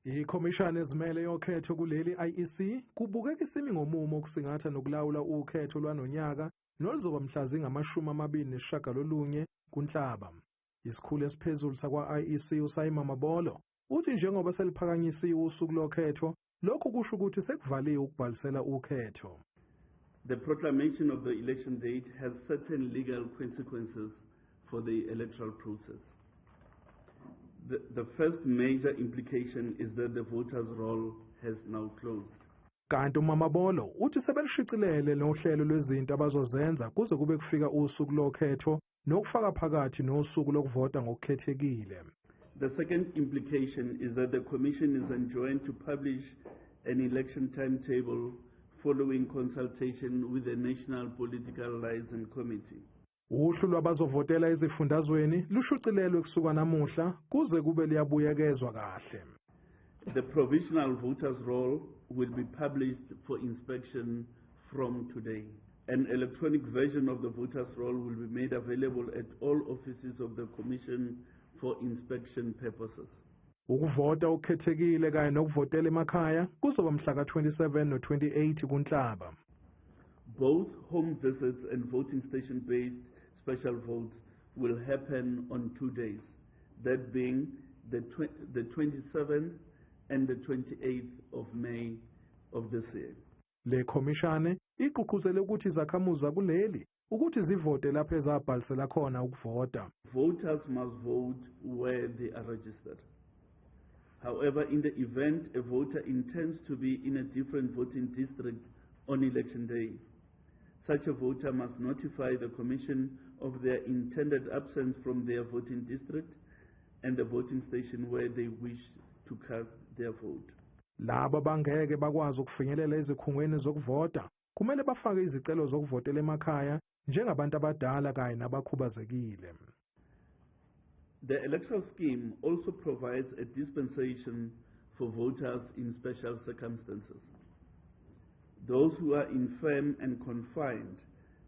Ikhomishana ezimele yokhetho kuleli I-Iec kubukeka isimi ngomumo ukusingatha nokulawula ukhetho lwanonyaka noluzoba mhla zingamashumi kuNhlaba. Isikhulu esiphezulu sakwa-I-Iec uSayima Mabolo uthi njengoba seliphakanyisiwe usuku lokhetho lokhu kusho ukuthi sekuvaliwe ukubhalisela ukhetho. The proclamation of the election date has certain legal consequences for the electoral process. The first major implication is that the voters' roll has now closed. Kanti uMamabolo uthi sebelishicilele nohlelo lwezinto abazozenza kuze kube kufika usuku lokhetho nokufaka phakathi nosuku lokuvota ngokukhethekile. The second implication is that the Commission is enjoined to publish an election timetable following consultation with the National Political Liaison Committee. Uhlu lwabazovotela ezifundazweni lushucilelwe kusuka namuhla kuze kube liyabuyekezwa kahle. The provisional voters' roll will be published for inspection from today. An electronic version of the voters' roll will be made available at all offices of the Commission for inspection purposes. Ukuvota okukhethekile kanye nokuvotela emakhaya kuzoba mhla ka-27 no-28 kuNhlaba. Both home visits and voting station-based special votes will happen on 2 days, that being the 27th and the 28th of May of this year. Le khomishane igqugquzele ukuthi izakhamuzi kuleli ukuthi zivote lapho ezabhalisela khona ukuvota. Voters must vote where they are registered. However, in the event a voter intends to be in a different voting district on election day, such a voter must notify the Commission of their intended absence from their voting district and the voting station where they wish to cast their vote. Laba bangeke bakwazi ukufinyelela ezikhungweni zokuvota kumele bafake izicelo zokuvotela emakhaya njengabantu abadala kanye nabakhubazekile. The electoral scheme also provides a dispensation for voters in special circumstances. Those who are infirm and confined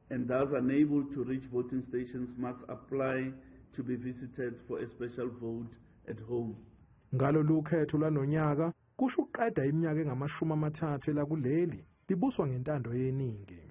and thus unable to reach voting stations must apply to be visited for a special vote at home. Ngalo lukhetho lwanonyaka kusho uqeda iminyaka engamashumi amathathu la kuleli libuswa ngentando yeningi.